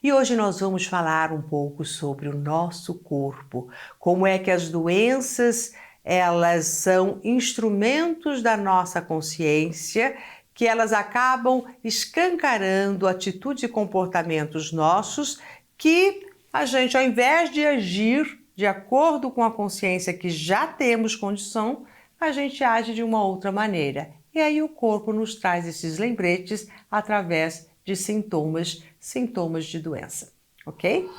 E hoje nós vamos falar um pouco sobre o nosso corpo, como é que as doenças, elas são instrumentos da nossa consciência, que elas acabam escancarando atitudes e comportamentos nossos que a gente, ao invés de agir de acordo com a consciência que já temos condição, a gente age de uma outra maneira. E aí o corpo nos traz esses lembretes através de sintomas de doença, ok?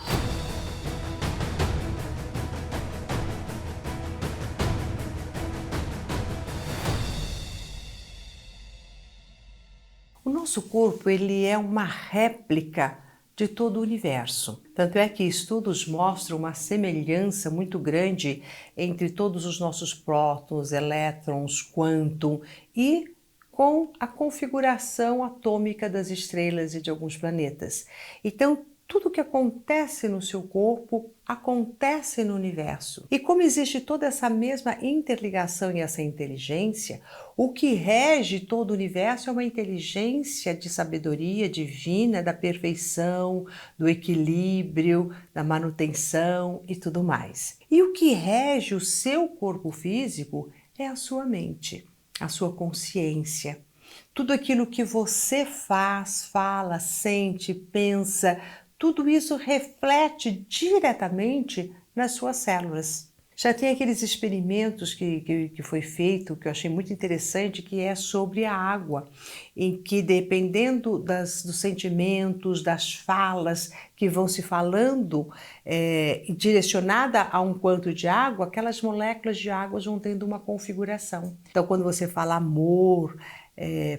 O nosso corpo, ele é uma réplica de todo o universo. Tanto é que estudos mostram uma semelhança muito grande entre todos os nossos prótons, elétrons, quantum e com a configuração atômica das estrelas e de alguns planetas. Então, tudo que acontece no seu corpo acontece no universo. E como existe toda essa mesma interligação e essa inteligência, o que rege todo o universo é uma inteligência de sabedoria divina, da perfeição, do equilíbrio, da manutenção e tudo mais. E o que rege o seu corpo físico é a sua mente, a sua consciência. Tudo aquilo que você faz, fala, sente, pensa, tudo isso reflete diretamente nas suas células. Já tem aqueles experimentos que foi feito, que eu achei muito interessante, que é sobre a água, em que dependendo dos sentimentos, das falas que vão se falando, direcionada a um quanto de água, aquelas moléculas de água vão tendo uma configuração. Então, quando você fala amor,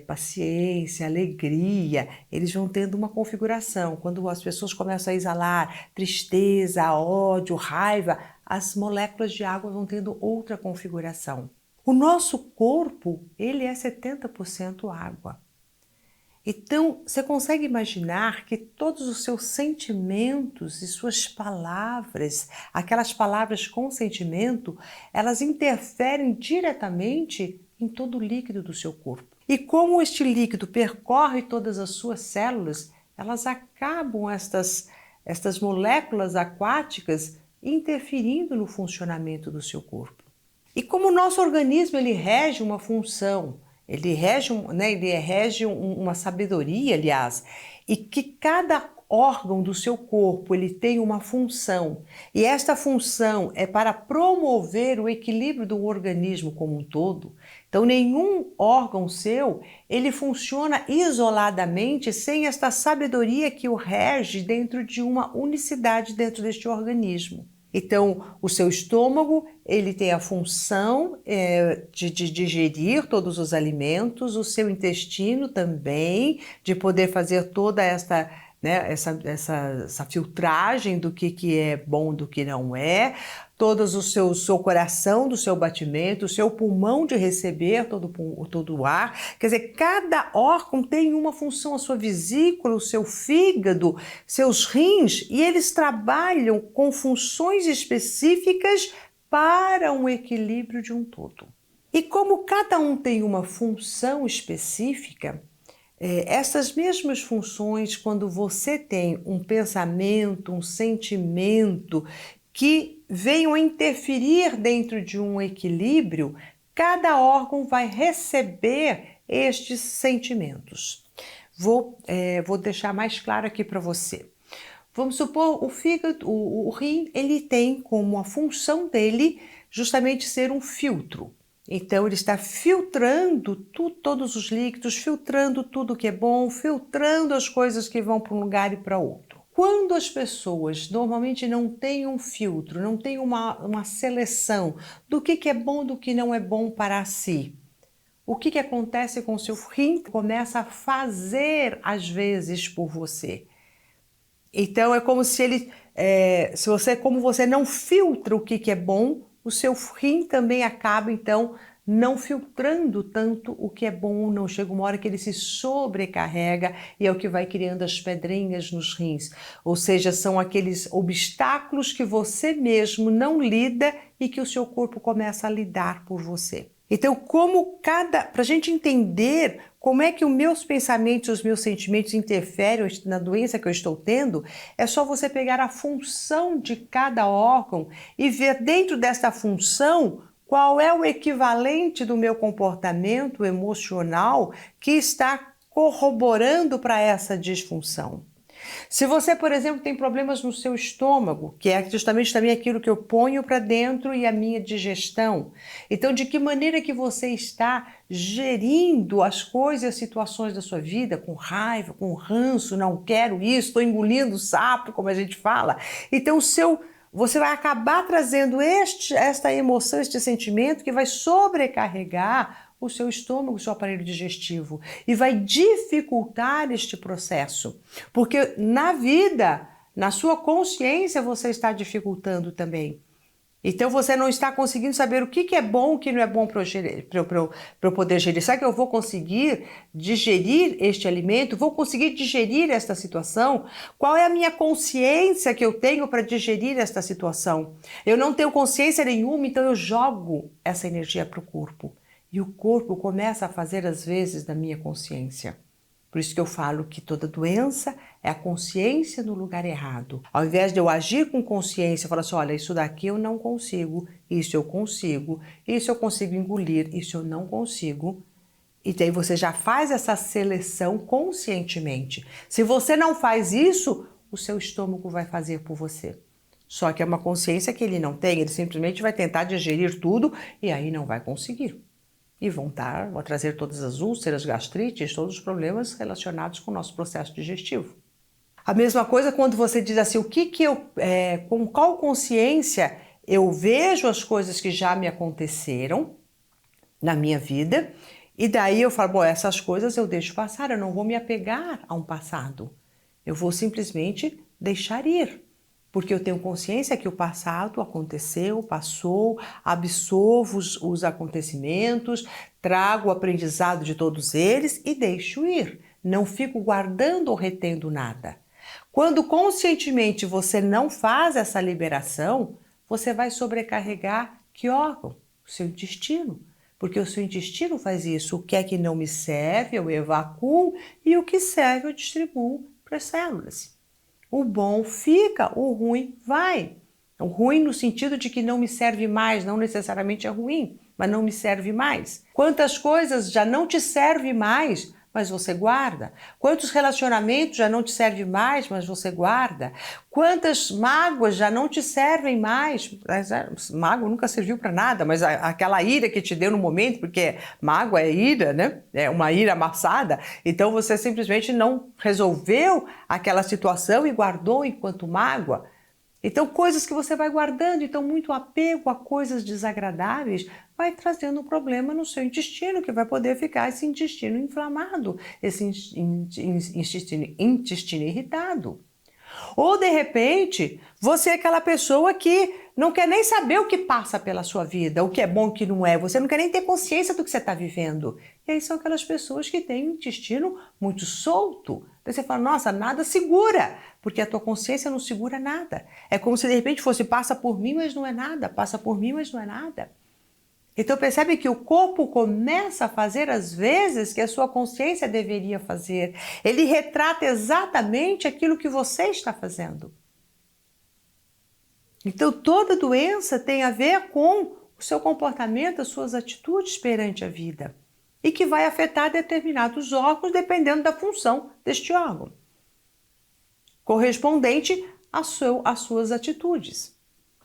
paciência, alegria, eles vão tendo uma configuração. Quando as pessoas começam a exalar tristeza, ódio, raiva, as moléculas de água vão tendo outra configuração. O nosso corpo, ele é 70% água. Então, você consegue imaginar que todos os seus sentimentos e suas palavras, aquelas palavras com sentimento, elas interferem diretamente em todo o líquido do seu corpo. E como este líquido percorre todas as suas células, elas acabam, estas moléculas aquáticas, interferindo no funcionamento do seu corpo. E como o nosso organismo ele rege uma função, ele rege uma sabedoria, aliás, e que cada órgão do seu corpo ele tem uma função, e esta função é para promover o equilíbrio do organismo como um todo. Então nenhum órgão seu ele funciona isoladamente sem esta sabedoria que o rege dentro de uma unicidade dentro deste organismo. Então, o seu estômago, ele tem a função de digerir todos os alimentos, o seu intestino também, de poder fazer toda essa filtragem do que é bom, do que não é, todos o seu coração, do seu batimento, o seu pulmão de receber todo o ar. Quer dizer, cada órgão tem uma função, a sua vesícula, o seu fígado, seus rins, e eles trabalham com funções específicas para um equilíbrio de um todo. E como cada um tem uma função específica, essas mesmas funções, quando você tem um pensamento, um sentimento que venham a interferir dentro de um equilíbrio, cada órgão vai receber estes sentimentos. Vou deixar mais claro aqui para você. Vamos supor, o fígado, o rim, ele tem como a função dele justamente ser um filtro. Então, ele está filtrando todos os líquidos, filtrando tudo que é bom, filtrando as coisas que vão para um lugar e para outro. Quando as pessoas normalmente não têm um filtro, não têm uma seleção do que é bom, do que não é bom para si, o que acontece com o seu rim? Começa a fazer, às vezes, por você. Então, é como se ele, como você não filtra o que é bom, o seu rim também acaba, então, não filtrando tanto o que é bom ou não. Chega uma hora que ele se sobrecarrega e é o que vai criando as pedrinhas nos rins. Ou seja, são aqueles obstáculos que você mesmo não lida e que o seu corpo começa a lidar por você. Então, para a gente entender como é que os meus pensamentos, os meus sentimentos interferem na doença que eu estou tendo, é só você pegar a função de cada órgão e ver dentro dessa função qual é o equivalente do meu comportamento emocional que está corroborando para essa disfunção. Se você, por exemplo, tem problemas no seu estômago, que é justamente também aquilo que eu ponho para dentro e a minha digestão, então de que maneira que você está gerindo as coisas e as situações da sua vida, com raiva, com ranço, não quero isso, estou engolindo sapo, como a gente fala. Então você vai acabar trazendo esta emoção, este sentimento que vai sobrecarregar o seu estômago, o seu aparelho digestivo e vai dificultar este processo, porque na vida, na sua consciência você está dificultando também. Então você não está conseguindo saber o que é bom e o que não é bom para eu poder gerir. Será que eu vou conseguir digerir este alimento? Vou conseguir digerir esta situação? Qual é a minha consciência que eu tenho para digerir esta situação? Eu não tenho consciência nenhuma, então eu jogo essa energia para o corpo. E o corpo começa a fazer as vezes da minha consciência. Por isso que eu falo que toda doença é a consciência no lugar errado. Ao invés de eu agir com consciência, eu falo assim, olha, isso daqui eu não consigo, isso eu consigo engolir, isso eu não consigo. E daí você já faz essa seleção conscientemente. Se você não faz isso, o seu estômago vai fazer por você. Só que é uma consciência que ele não tem, ele simplesmente vai tentar digerir tudo e aí não vai conseguir. E vão trazer todas as úlceras, gastrites, todos os problemas relacionados com o nosso processo digestivo. A mesma coisa quando você diz assim, com qual consciência eu vejo as coisas que já me aconteceram na minha vida, e daí eu falo, bom, essas coisas eu deixo passar, eu não vou me apegar a um passado, eu vou simplesmente deixar ir. Porque eu tenho consciência que o passado aconteceu, passou, absorvo os acontecimentos, trago o aprendizado de todos eles e deixo ir. Não fico guardando ou retendo nada. Quando conscientemente você não faz essa liberação, você vai sobrecarregar que órgão? O seu intestino. Porque o seu intestino faz isso. O que é que não me serve, eu evacuo, e o que serve, eu distribuo para as células. O bom fica, o ruim vai. O ruim no sentido de que não me serve mais, não necessariamente é ruim, mas não me serve mais. Quantas coisas já não te servem mais, mas você guarda? Quantos relacionamentos já não te servem mais, mas você guarda? Quantas mágoas já não te servem mais? Mágoa nunca serviu para nada, mas aquela ira que te deu no momento, porque mágoa é ira, né? É uma ira amassada, então você simplesmente não resolveu aquela situação e guardou enquanto mágoa. Então, coisas que você vai guardando, então muito apego a coisas desagradáveis vai trazendo um problema no seu intestino, que vai poder ficar esse intestino inflamado, esse intestino irritado. Ou, de repente, você é aquela pessoa que não quer nem saber o que passa pela sua vida, o que é bom e o que não é, você não quer nem ter consciência do que você está vivendo. E aí são aquelas pessoas que têm o intestino muito solto. Então você fala, nossa, nada segura, porque a tua consciência não segura nada. É como se de repente fosse, passa por mim, mas não é nada, passa por mim, mas não é nada. Então percebe que o corpo começa a fazer as vezes que a sua consciência deveria fazer. Ele retrata exatamente aquilo que você está fazendo. Então toda doença tem a ver com o seu comportamento, as suas atitudes perante a vida. E que vai afetar determinados órgãos dependendo da função deste órgão, correspondente às suas atitudes.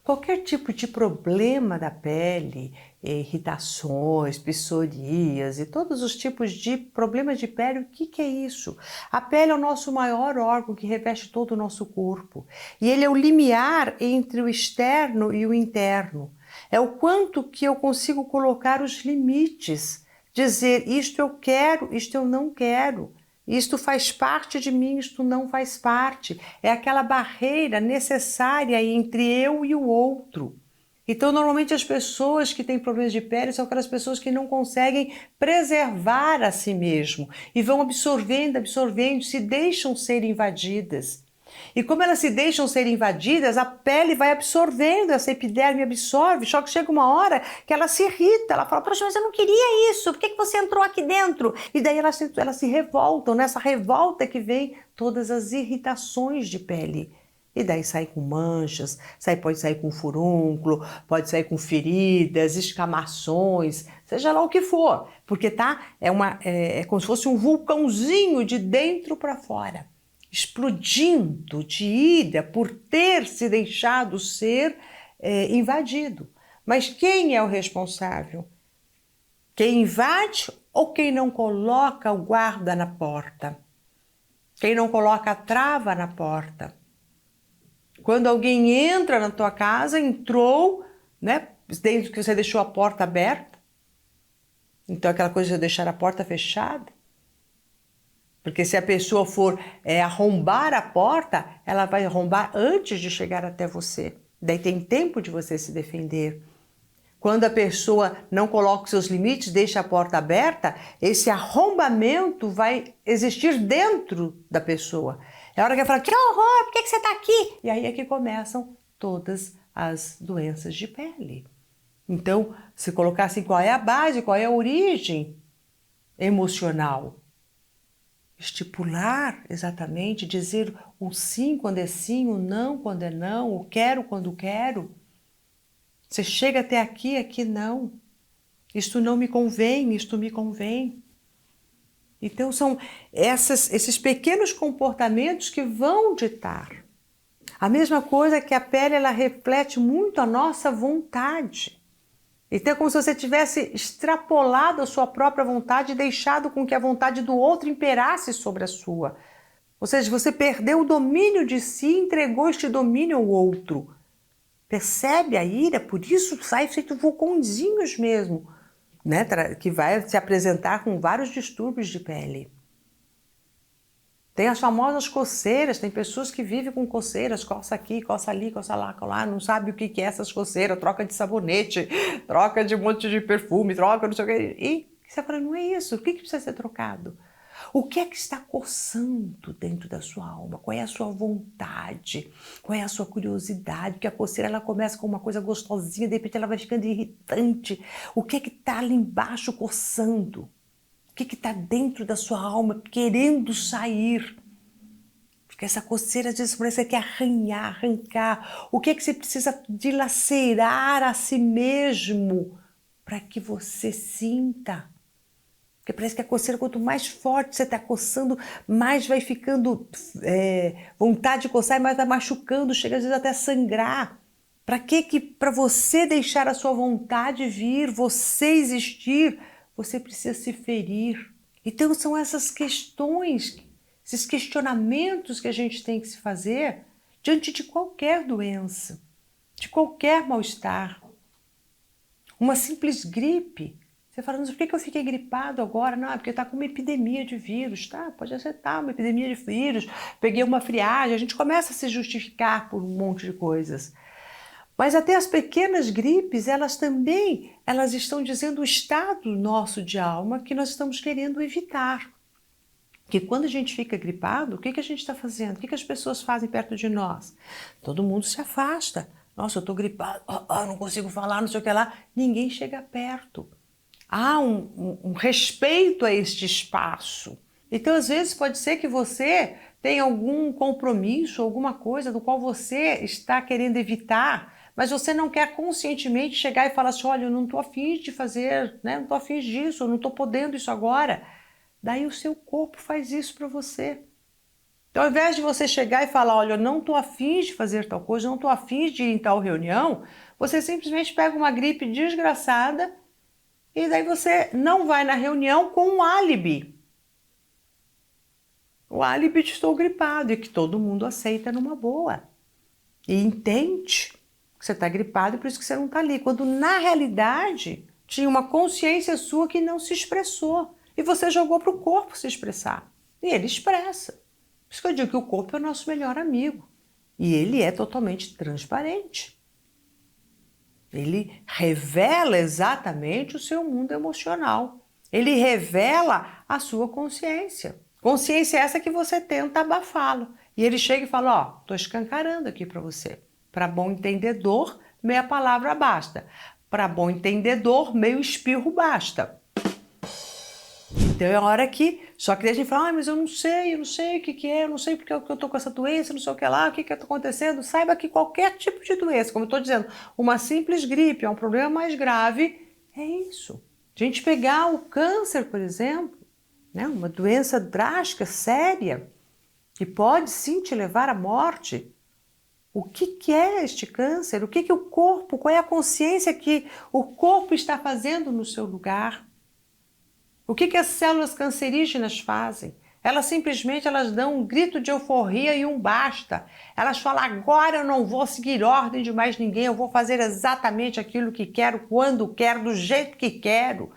Qualquer tipo de problema da pele, irritações, psoríase e todos os tipos de problemas de pele, o que é isso? A pele é o nosso maior órgão que reveste todo o nosso corpo. E ele é o limiar entre o externo e o interno. É o quanto que eu consigo colocar os limites, dizer isto eu quero, isto eu não quero. Isto faz parte de mim, isto não faz parte. É aquela barreira necessária entre eu e o outro. Então, normalmente as pessoas que têm problemas de pele são aquelas pessoas que não conseguem preservar a si mesmo e vão absorvendo, se deixam ser invadidas. E como elas se deixam ser invadidas, a pele vai absorvendo, essa epiderme absorve, só que chega uma hora que ela se irrita, ela fala, poxa, mas eu não queria isso, por que você entrou aqui dentro? E daí elas se revoltam, nessa revolta que vem todas as irritações de pele. E daí sai com manchas, pode sair com furúnculo, pode sair com feridas, escamações, seja lá o que for, porque é como se fosse um vulcãozinho de dentro para fora, explodindo de ira por ter se deixado ser invadido. Mas quem é o responsável? Quem invade ou quem não coloca o guarda na porta? Quem não coloca a trava na porta? Quando alguém entra na tua casa, entrou, né? Desde que você deixou a porta aberta. Então aquela coisa de deixar a porta fechada. Porque se a pessoa for arrombar a porta, ela vai arrombar antes de chegar até você. Daí tem tempo de você se defender. Quando a pessoa não coloca os seus limites, deixa a porta aberta, esse arrombamento vai existir dentro da pessoa. É a hora que ela fala, que horror, por que você está aqui? E aí é que começam todas as doenças de pele. Então, se colocar assim, qual é a base, qual é a origem emocional? Estipular exatamente, dizer o sim quando é sim, o não quando é não, o quero quando quero. Você chega até aqui, aqui não. Isto não me convém, isto me convém. Então são esses pequenos comportamentos que vão ditar. A mesma coisa que a pele, ela reflete muito a nossa vontade. Então é como se você tivesse extrapolado a sua própria vontade e deixado com que a vontade do outro imperasse sobre a sua. Ou seja, você perdeu o domínio de si e entregou este domínio ao outro. Percebe a ira? Por isso sai feito vulcãozinhos mesmo, né? Que vai se apresentar com vários distúrbios de pele. Tem as famosas coceiras, tem pessoas que vivem com coceiras, coça aqui, coça ali, coça lá, não sabe o que é essas coceiras, troca de sabonete, troca de um monte de perfume, troca não sei o que. E você fala, não é isso, o que precisa ser trocado? O que é que está coçando dentro da sua alma? Qual é a sua vontade? Qual é a sua curiosidade? Porque a coceira, ela começa com uma coisa gostosinha, de repente ela vai ficando irritante. O que é que está ali embaixo coçando? O que está dentro da sua alma querendo sair? Porque essa coceira às vezes parece que quer arrancar. O que é que você precisa dilacerar a si mesmo para que você sinta? Porque parece que a coceira, quanto mais forte você está coçando, mais vai ficando vontade de coçar, mais vai machucando, chega às vezes até a sangrar. Para que para você deixar a sua vontade vir, você existir, você precisa se ferir? Então são essas questões, esses questionamentos que a gente tem que se fazer diante de qualquer doença, de qualquer mal-estar. Uma simples gripe. Você fala, mas por que eu fiquei gripado agora? Não, é porque está com uma epidemia de vírus. Tá, pode acertar, uma epidemia de vírus, peguei uma friagem, a gente começa a se justificar por um monte de coisas. Mas até as pequenas gripes, elas estão dizendo o estado nosso de alma que nós estamos querendo evitar. Que quando a gente fica gripado, o que a gente está fazendo? O que as pessoas fazem perto de nós? Todo mundo se afasta. Nossa, eu estou gripado, não consigo falar, não sei o que lá. Ninguém chega perto. Há um respeito a este espaço. Então, às vezes, pode ser que você tenha algum compromisso, alguma coisa do qual você está querendo evitar, mas você não quer conscientemente chegar e falar assim, olha, eu não estou afim de fazer, né? Não estou afim disso, eu não estou podendo isso agora. Daí o seu corpo faz isso para você. Então, ao invés de você chegar e falar, olha, eu não estou afim de fazer tal coisa, eu não estou afim de ir em tal reunião, você simplesmente pega uma gripe desgraçada e daí você não vai na reunião com um álibi. O álibi de estou gripado e que todo mundo aceita numa boa. E entende que você está gripado e por isso que você não está ali. Quando na realidade tinha uma consciência sua que não se expressou. E você jogou para o corpo se expressar. E ele expressa. Por isso que eu digo que o corpo é o nosso melhor amigo. E ele é totalmente transparente. Ele revela exatamente o seu mundo emocional. Ele revela a sua consciência. Consciência essa que você tenta abafá-lo. E ele chega e fala, ó, tô escancarando aqui para você. Para bom entendedor, meia palavra basta. Para bom entendedor, meio espirro basta. Então é a hora que, só que daí a gente fala, mas eu não sei o que é, eu não sei porque eu tô com essa doença, não sei o que lá, o que está acontecendo. Saiba que qualquer tipo de doença, como eu estou dizendo, uma simples gripe, é um problema mais grave, é isso. A gente pegar o câncer, por exemplo, né, uma doença drástica, séria, que pode sim te levar à morte. O que é este câncer? O que o corpo, qual é a consciência que o corpo está fazendo no seu lugar? O que as células cancerígenas fazem? Elas simplesmente dão um grito de euforia e um basta. Elas falam, agora eu não vou seguir ordem de mais ninguém, eu vou fazer exatamente aquilo que quero, quando quero, do jeito que quero.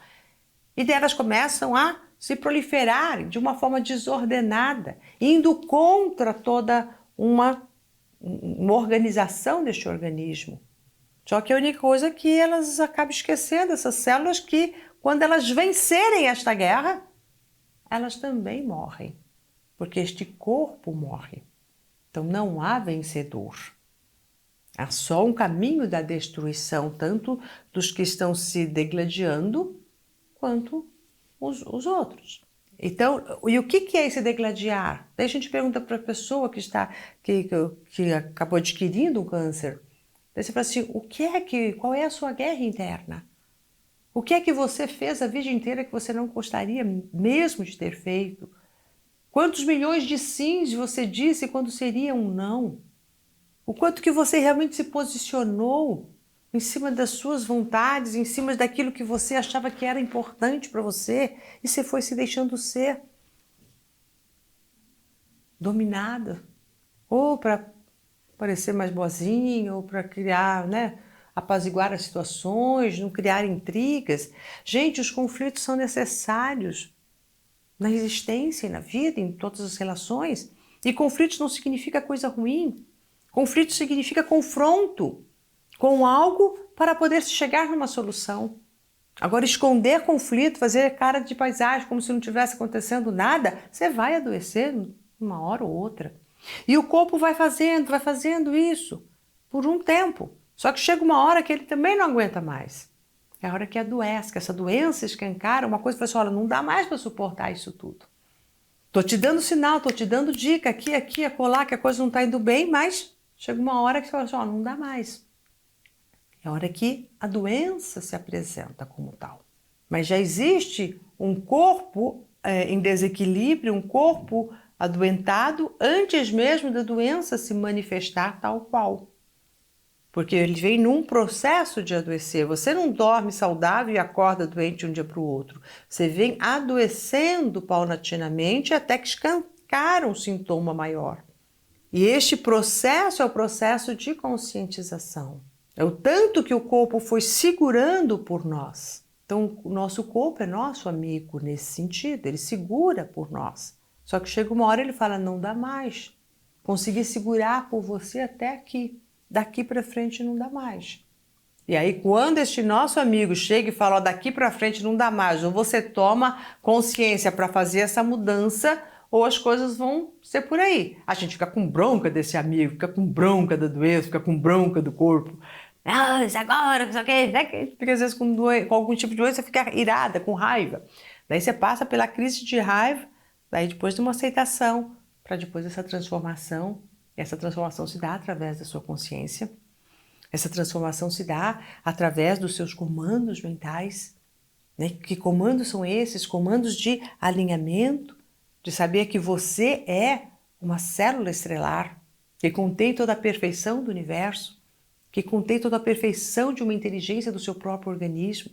E daí elas começam a se proliferar de uma forma desordenada, indo contra toda uma organização deste organismo. Só que a única coisa é que elas acabam esquecendo, essas células, que quando elas vencerem esta guerra, elas também morrem, porque este corpo morre. Então não há vencedor. Há só um caminho da destruição, tanto dos que estão se degladiando, quanto os outros. Então, e o que é esse degladiar? Daí a gente pergunta para a pessoa que acabou adquirindo um câncer. Daí você fala assim, qual é a sua guerra interna? O que é que você fez a vida inteira que você não gostaria mesmo de ter feito? Quantos milhões de sims você disse quando seria um não? O quanto que você realmente se posicionou em cima das suas vontades, em cima daquilo que você achava que era importante para você, e você foi se deixando ser dominada, ou para parecer mais boazinha, ou para criar, né, apaziguar as situações, não criar intrigas. Gente, os conflitos são necessários na existência e na vida, em todas as relações. E conflitos não significa coisa ruim. Conflito significa confronto com algo para poder se chegar numa solução. Agora, esconder conflito, fazer cara de paisagem como se não tivesse acontecendo nada, você vai adoecer uma hora ou outra. E o corpo vai fazendo isso por um tempo. Só que chega uma hora que ele também não aguenta mais. É a hora que adoece, que essa doença escancara, uma coisa que você fala, olha, não dá mais para suportar isso tudo. Tô te dando sinal, tô te dando dica aqui, acolá, que a coisa não está indo bem, mas chega uma hora que você fala assim, ó, não dá mais. É a hora que a doença se apresenta como tal. Mas já existe um corpo em desequilíbrio, um corpo adoentado antes mesmo da doença se manifestar tal qual. Porque ele vem num processo de adoecer. Você não dorme saudável e acorda doente de um dia para o outro. Você vem adoecendo paulatinamente até que escancara um sintoma maior. E este processo é o processo de conscientização. É o tanto que o corpo foi segurando por nós. Então, o nosso corpo é nosso amigo nesse sentido, ele segura por nós. Só que chega uma hora e ele fala, não dá mais. Consegui segurar por você até aqui. Daqui para frente não dá mais. E aí, quando este nosso amigo chega e fala, ó, daqui para frente não dá mais, ou você toma consciência para fazer essa mudança, ou as coisas vão ser por aí. A gente fica com bronca desse amigo, fica com bronca da doença, fica com bronca do corpo. Ah, isso agora, não sei o quê, né? Fica às vezes com algum tipo de doença, fica irada, com raiva. Daí você passa pela crise de raiva, daí depois de uma aceitação, para depois essa transformação. Essa transformação se dá através da sua consciência. Essa transformação se dá através dos seus comandos mentais. Né? Que comandos são esses? Comandos de alinhamento, de saber que você é uma célula estrelar, que contém toda a perfeição do universo, que contém toda a perfeição de uma inteligência do seu próprio organismo,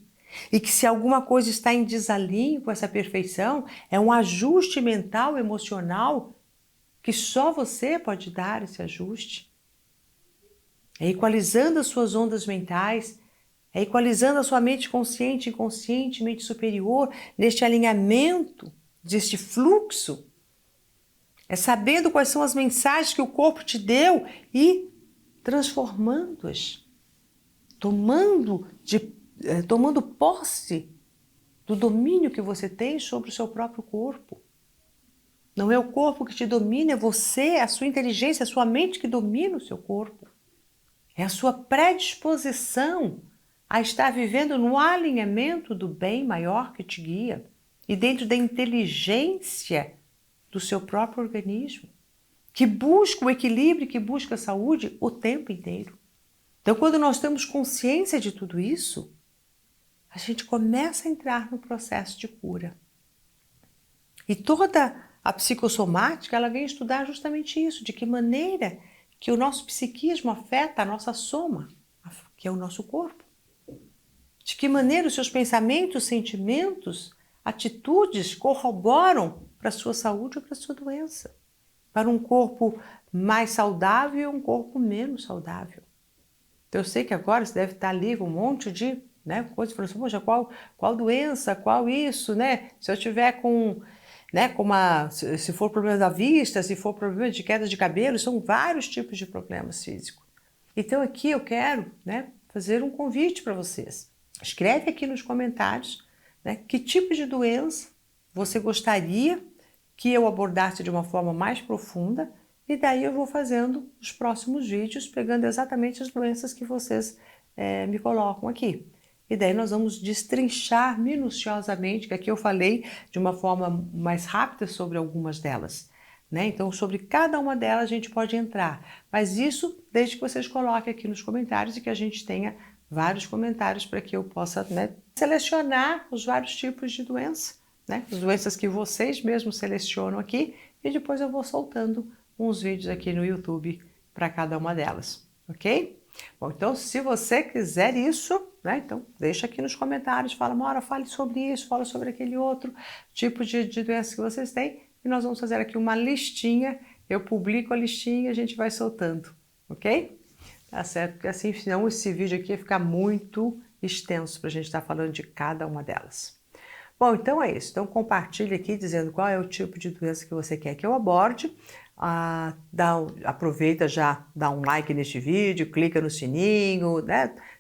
e que se alguma coisa está em desalinho com essa perfeição, é um ajuste mental, emocional, que só você pode dar esse ajuste. É equalizando as suas ondas mentais, é equalizando a sua mente consciente, inconsciente, mente superior, neste alinhamento, deste fluxo. É sabendo quais são as mensagens que o corpo te deu e transformando-as, tomando posse do domínio que você tem sobre o seu próprio corpo. Não é o corpo que te domina, é você, a sua inteligência, a sua mente que domina o seu corpo. É a sua predisposição a estar vivendo no alinhamento do bem maior que te guia e dentro da inteligência do seu próprio organismo, que busca o equilíbrio, que busca a saúde o tempo inteiro. Então, quando nós temos consciência de tudo isso, a gente começa a entrar no processo de cura. E toda a psicossomática, ela vem estudar justamente isso, de que maneira que o nosso psiquismo afeta a nossa soma, que é o nosso corpo. De que maneira os seus pensamentos, sentimentos, atitudes corroboram para a sua saúde ou para a sua doença. Para um corpo mais saudável e um corpo menos saudável. Então eu sei que agora você deve estar ali com um monte de coisas, falando assim, poxa, qual doença, qual isso, né? Se eu tiver com se for problema da vista, se for problema de queda de cabelo, são vários tipos de problemas físicos. Então aqui eu quero fazer um convite para vocês. Escreve aqui nos comentários que tipo de doença você gostaria que eu abordasse de uma forma mais profunda, e daí eu vou fazendo os próximos vídeos, pegando exatamente as doenças que vocês me colocam aqui. E daí nós vamos destrinchar minuciosamente, que aqui eu falei de uma forma mais rápida sobre algumas delas. Então, sobre cada uma delas a gente pode entrar. Mas isso desde que vocês coloquem aqui nos comentários e que a gente tenha vários comentários para que eu possa selecionar os vários tipos de doença, as doenças que vocês mesmos selecionam aqui, e depois eu vou soltando uns vídeos aqui no YouTube para cada uma delas, ok? Bom, então se você quiser isso, então deixa aqui nos comentários, fala, Mora, fale sobre isso, fala sobre aquele outro tipo de doença que vocês têm, e nós vamos fazer aqui uma listinha, eu publico a listinha e a gente vai soltando, ok? Tá certo? Porque assim, senão esse vídeo aqui ia ficar muito extenso para a gente estar falando de cada uma delas. Bom, então é isso. Então compartilhe aqui dizendo qual é o tipo de doença que você quer que eu aborde. Aproveita já, dá um like neste vídeo, clica no sininho,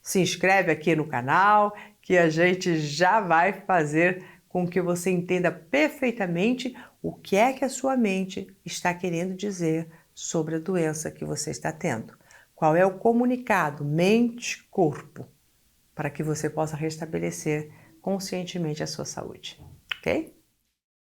se inscreve aqui no canal, que a gente já vai fazer com que você entenda perfeitamente o que é que a sua mente está querendo dizer sobre a doença que você está tendo. Qual é o comunicado mente-corpo para que você possa restabelecer conscientemente a sua saúde, ok?